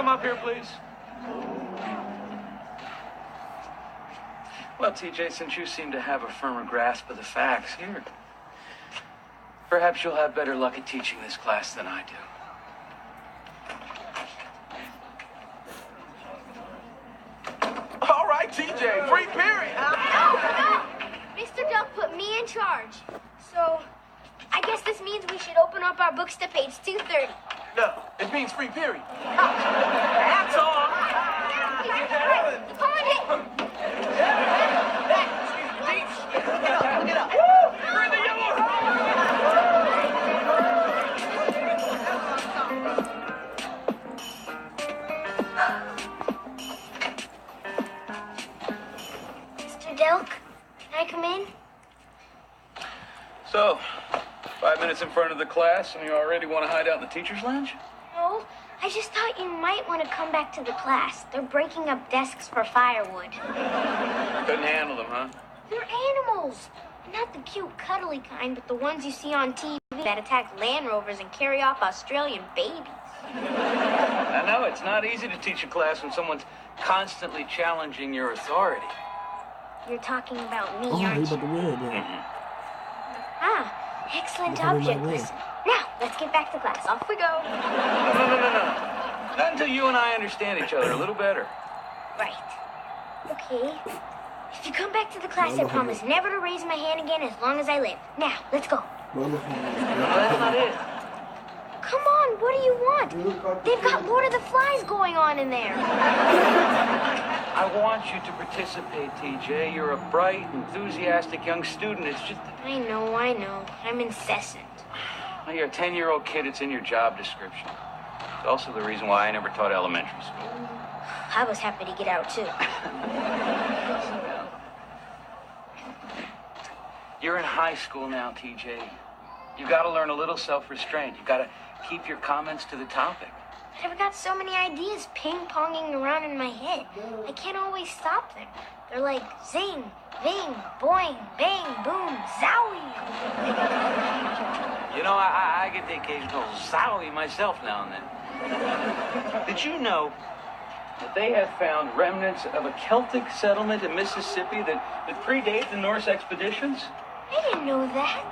come up here, please? Well, TJ, since you seem to have a firmer grasp of the facts here, perhaps you'll have better luck at teaching this class than I do. All right, TJ, free period. No! Mr. Duck put me in charge. So, I guess this means we should open up our books to page 230. No, it means free period. That's all. Come on, hit. Look it up. We're in the yellow. Mr. Delk, can I come in? So, 5 minutes in front of the class, and you already want to hide out in the teacher's lounge? No, I just thought you might want to come back to the class. They're breaking up desks for firewood. Couldn't handle them, huh? They're animals. Not the cute, cuddly kind, but the ones you see on TV that attack Land Rovers and carry off Australian babies. I know, it's not easy to teach a class when someone's constantly challenging your authority. You're talking about me, Oh, aren't he's you? about to win then. Ah, excellent You're talking object about me. lesson. Now, let's get back to class. Off we go. No. Not until you and I understand each other a little better. Right. Okay. If you come back to the class, I promise never to raise my hand again as long as I live. Now, let's go. No, that's not it. Come on, what do you want? They've got Lord of the Flies going on in there. I want you to participate, TJ. You're a bright, enthusiastic young student. It's just... I know. I'm incessant. Well, you're a 10-year-old kid. It's in your job description. It's also the reason why I never taught elementary school. I was happy to get out, too. You're in high school now, TJ. You got to learn a little self-restraint. You got to keep your comments to the topic. But I've got so many ideas ping-ponging around in my head. I can't always stop them. They're like zing, bing, boing, bang, boom, zowie. You know, I get the occasional zowie myself now and then. Did you know that they have found remnants of a Celtic settlement in Mississippi that predate the Norse expeditions? I didn't know that.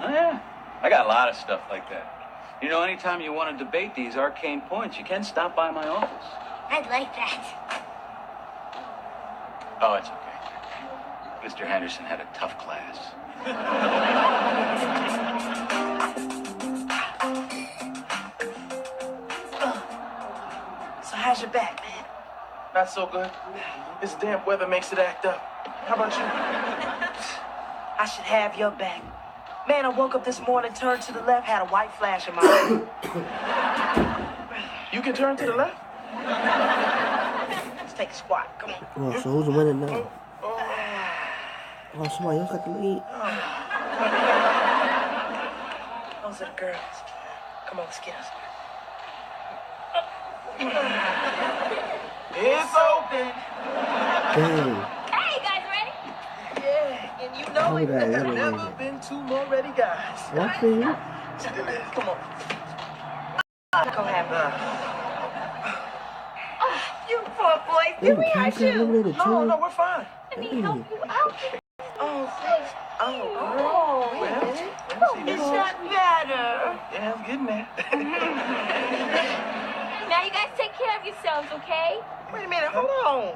Oh, yeah. I got a lot of stuff like that. You know, anytime you want to debate these arcane points, you can stop by my office. I'd like that. Oh, it's okay. Mr. Henderson had a tough class. So how's your back, man? Not so good. This damp weather makes it act up. How about you? I should have your back. Man, I woke up this morning, turned to the left, had a white flash in my eye. You can turn to the left? Let's take a squat. Come on. Oh, so who's winning now? Oh, somebody else got the lead. Those are the girls. Come on, let's get us. It's open. Dang. Hey, you guys ready? Yeah, and you know it. Okay, There's wait. never been two more ready guys. What's it? Come on. Go have it. Oh, you poor boy. Hey, Here we can are, you get eliminated too. too? No, we're fine. Let me help you out. Oh, thanks. Oh, Well, it's not better. yeah, I'm getting there. Now you guys take care of yourselves, okay? Wait a minute, hold on.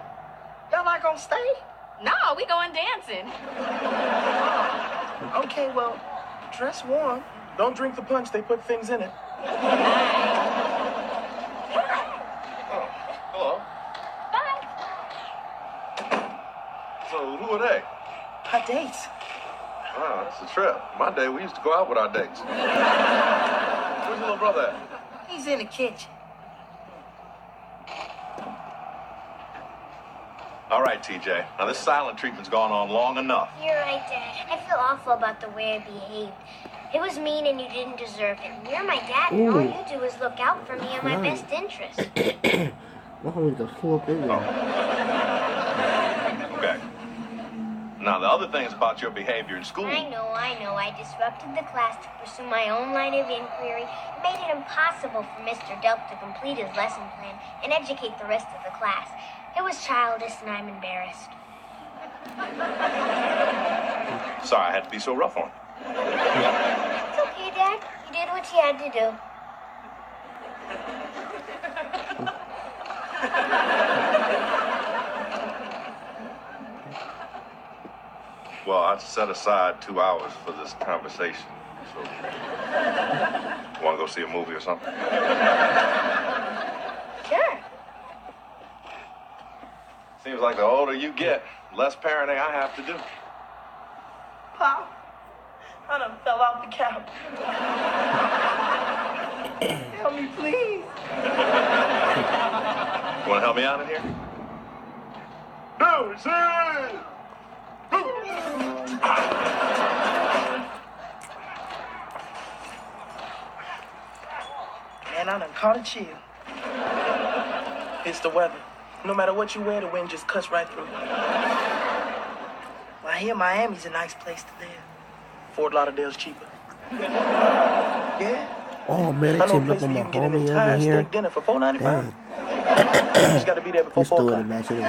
Y'all not gonna stay? No, we going dancing. Okay, well, Dress warm. Don't drink the punch. They put things in it. Hello. Bye. So who are they? our dates. Oh, it's a trip. My day, we used to go out with our dates. Where's your little brother at? He's in the kitchen. All right, TJ. Now, this silent treatment's gone on long enough. You're right, Dad. I feel awful about the way I behaved. It was mean and you didn't deserve it. You're my dad and all you do is look out for me and my best interest. Why don't we just pull up in there? Okay. Now, the other thing is about your behavior in school. I know. I disrupted the class to pursue my own line of inquiry and made it impossible for Mr. Delp to complete his lesson plan and educate the rest of the class. It was childish and I'm embarrassed. Sorry I had to be so rough on you. It's okay, Dad. You did what you had to do. Well, I set aside 2 hours for this conversation. So, want to go see a movie or something? Sure. Seems like the older you get, less parenting I have to do. Pop, I done fell off the couch. Help me, please. You want to help me out in here? No, sir! Man, I done caught a chill. It's the weather. No matter what you wear, the wind just cuts right through. Well, I hear Miami's a nice place to live. Fort Lauderdale's cheaper. Yeah? Oh man, I they know a teamed place up on where you my can get an homie entire over here. steak dinner for $4.95. Damn. You just gotta be there before He's 4 still in o'clock. the match anyway.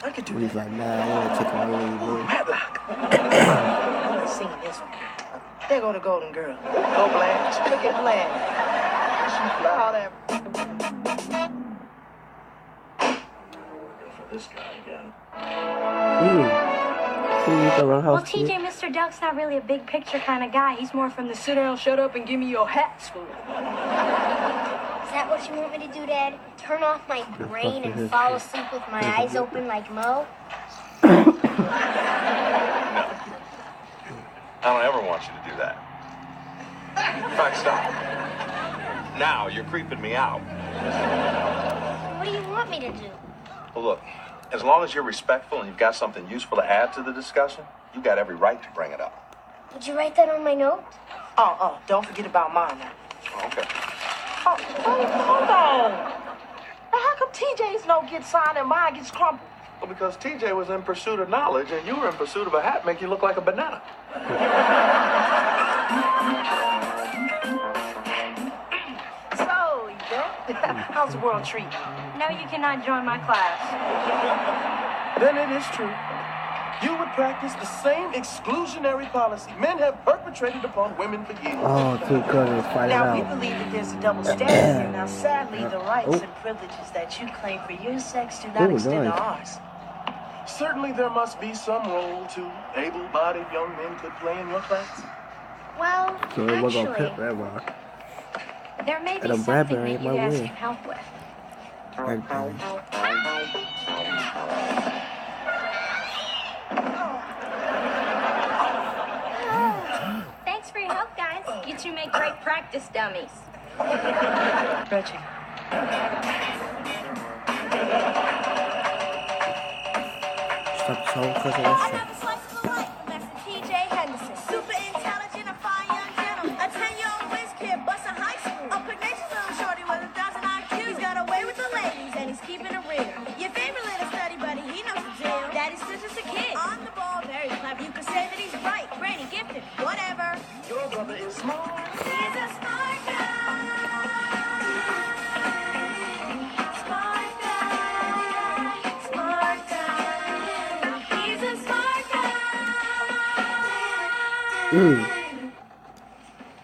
I could do He's that. like, nah, I want to check my league. Matlock. I seen this one. There go the Golden Girl. Go Blanche. Look at Blanche. She fly all that. For this guy again. See, you can run Well, house kid. TJ, Mr. Duck's not really a big picture kind of guy. He's more from the Sit down, shut up, and give me your hat school. Is that what you want me to do, Dad? Turn off my brain and fall asleep with my eyes open like Mo? I don't ever want you to do that. In fact, stop. Now you're creeping me out. What do you want me to do? Well, look, as long as you're respectful and you've got something useful to add to the discussion, you've got every right to bring it up. Would you write that on my note? Oh, don't forget about mine now. Oh, okay. Oh, hold on. Now, how come TJ's note gets signed and mine gets crumpled? Well, because TJ was in pursuit of knowledge and you were in pursuit of a hat make you look like a banana. So, Yvette, how's the world treating you? No, you cannot join my class. Then it is true. You would practice the same exclusionary policy men have perpetrated upon women for years. Oh, two cousins fighting Now, we out. believe that there's a double standard here. Now, sadly, the rights and privileges that you claim for your sex do not Ooh, extend nice. to ours. Certainly there must be some role to able-bodied young men could play in your class. Well, So we're gonna actually, pimp that rock. there may be And a something Bradbury that ain't you my guys win. can help with. Thanks for your help, guys. You two make great practice dummies. Reggie. Stop the song because of I that have a slice of the life of Mr. T.J. Henderson. Super intelligent, a fine young gentleman. A 10-year-old whiz kid, busting high school. A pugnacious little shorty with 1,000 IQ. He's got away with the ladies and he's keeping it real. Your favorite little study buddy, he knows the deal. Daddy's still just a kid. On the ball, very clever. You could say that he's bright, brainy, gifted, whatever. Your brother is smart. He's a smart guy. Smart guy. Smart guy. He's a smart guy.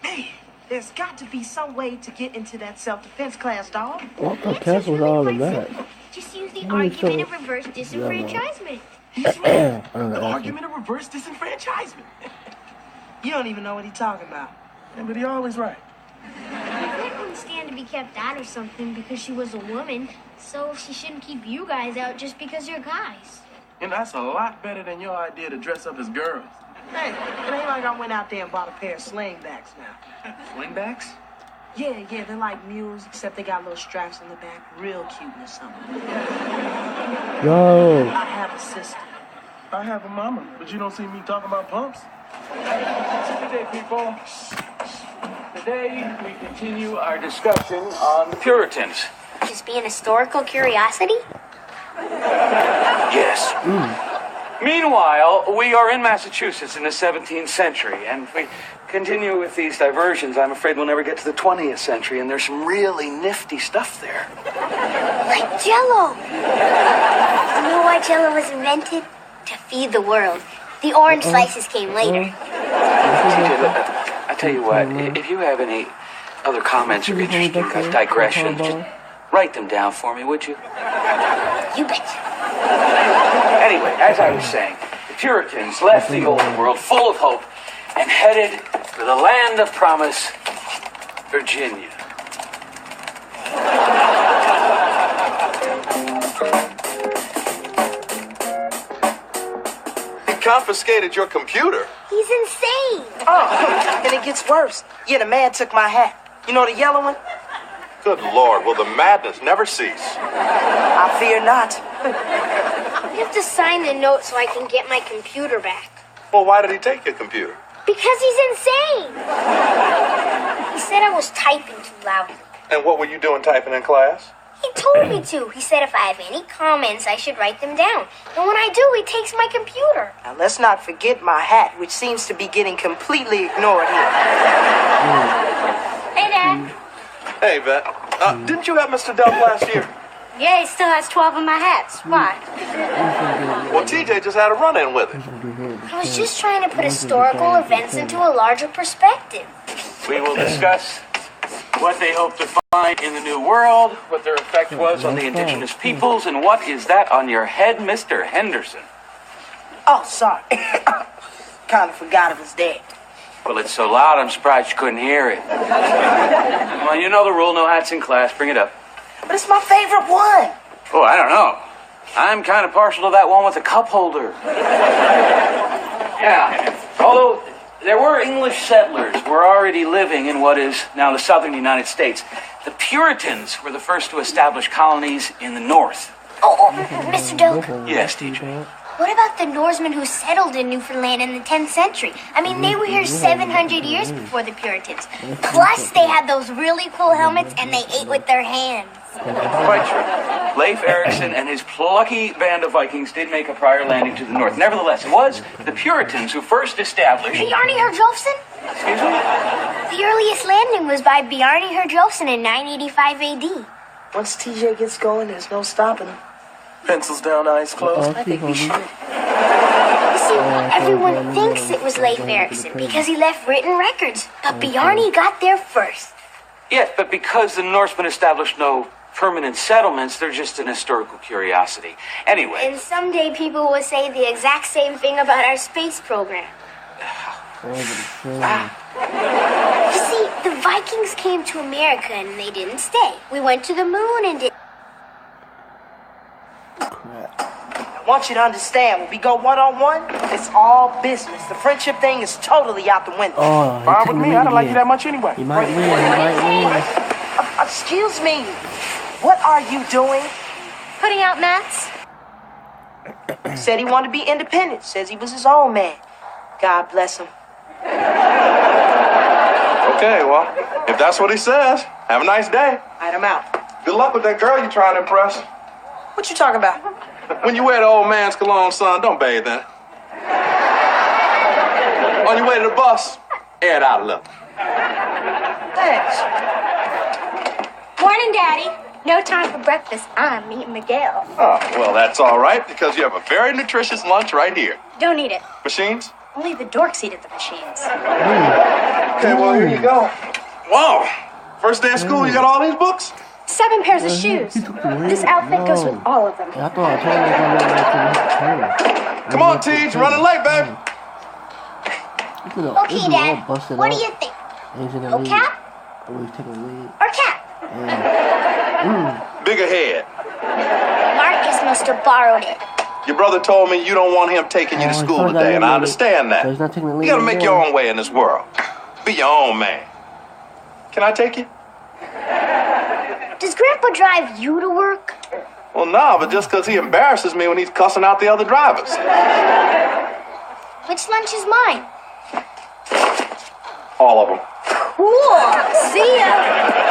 Hey, there's got to be some way to get into that self-defense class, dog. What the Answer's cancels really all of quite that? simple. Just use the Really argument so- of reverse disenfranchisement. He's right. I don't The know. argument of reverse disenfranchisement. You don't even know what he's talking about. Yeah, but he always right. That wouldn't stand to be kept out or something because she was a woman, so she shouldn't keep you guys out just because you're guys. And that's a lot better than your idea to dress up as girls. Hey, it ain't like I went out there and bought a pair of slingbacks now. Slingbacks? Yeah, they're like mules, except they got little straps on the back. Real cute in the summer. Yo, I have a sister. I have a mama, but you don't see me talking about pumps. Today, people. Today, we continue our discussion on the Puritans. Just be an historical curiosity? Yes. Meanwhile, we are in Massachusetts in the 17th century, and if we continue with these diversions, I'm afraid we'll never get to the 20th century, and there's some really nifty stuff there. Like Jell-O. You know why Jell-O was invented? To feed the world. The orange slices came later. TJ, look, I tell you what, if you have any other comments or interesting digressions, just write them down for me, would you? You betcha. Anyway, as I was saying, the Puritans left the old world full of hope and headed for the land of promise, Virginia. He confiscated your computer. He's insane. Oh, and it gets worse. Yeah, the man took my hat. You know the yellow one? Good Lord, will the madness never cease? I fear not. You have to sign the note so I can get my computer back. Well, why did he take your computer? Because he's insane. He said I was typing too loudly. And what were you doing typing in class? He told me to. He said if I have any comments, I should write them down. And when I do, he takes my computer. Now, let's not forget my hat, which seems to be getting completely ignored here. Hey, Dad. Hey, Vet. Didn't you have Mr. Delp last year? Yeah, he still has 12 of my hats. Why? Well, TJ just had a run-in with him. I was just trying to put historical events into a larger perspective. We will discuss what they hope to find in the New World, what their effect was on the indigenous peoples, and what is that on your head, Mr. Henderson? Oh, sorry. Kind of forgot it was there. Well, it's so loud, I'm surprised you couldn't hear it. Well, you know the rule, no hats in class. Bring it up. But it's my favorite one. Oh, I don't know. I'm kind of partial to that one with the cup holder. Yeah, although there were English settlers who were already living in what is now the southern United States. The Puritans were the first to establish colonies in the north. Oh, Mr. Doak, Yes, TJ. what about the Norsemen who settled in Newfoundland in the 10th century? I mean, they were here 700 years before the Puritans. Plus, they had those really cool helmets, and they ate with their hands. Quite true. Leif Erikson and his plucky band of Vikings did make a prior landing to the north. Nevertheless, it was the Puritans who first established... Bjarni Herjolfsson? Excuse me? The earliest landing was by Bjarni Herjolfsson in 985 AD. Once TJ gets going, there's no stopping him. Pencils down, eyes closed. I think we should. You see, everyone thinks it was Leif Erikson because he left written records, but Bjarni got there first. Yes, but because the Norsemen established no permanent settlements, they're just an historical curiosity. Anyway, And someday people will say the exact same thing about our space program. You see, the Vikings came to America and they didn't stay. We went to the moon and did... I want you to understand, when we go one-on-one, it's all business. The friendship thing is totally out the window. Oh, Fine with me. I don't like you that much anyway. You might win, you might win. Excuse me. What are you doing? Putting out mats? Said he wanted to be independent. Says he was his own man. God bless him. Okay, well, if that's what he says, have a nice day. All right, I'm out. Good luck with that girl you're trying to impress. What you talking about? When you wear the old man's cologne, son, don't bathe in it. On your way to the bus, air it out a little. Thanks. Morning, Daddy. No time for breakfast. I'm meeting Miguel. Oh, well, that's all right, because you have a very nutritious lunch right here. Don't eat it. Machines? Only the dorks eat at the machines. Okay, well, here you go. Wow. First day of school, you got all these books? 7 pairs of shoes. This outfit goes with all of them. I thought I told you Come on, Teach, running late, baby. Okay, Dad. What do you think? No cap or cap? Bigger head. Marcus must have borrowed it. Your brother told me you don't want him taking you to school today, and I understand that. So he's not taking the lead You gotta make again. your own way in this world. Be your own man. Can I take you? Does Grandpa drive you to work? Well, no, but just because he embarrasses me when he's cussing out the other drivers. Which lunch is mine? All of them. Cool. See ya.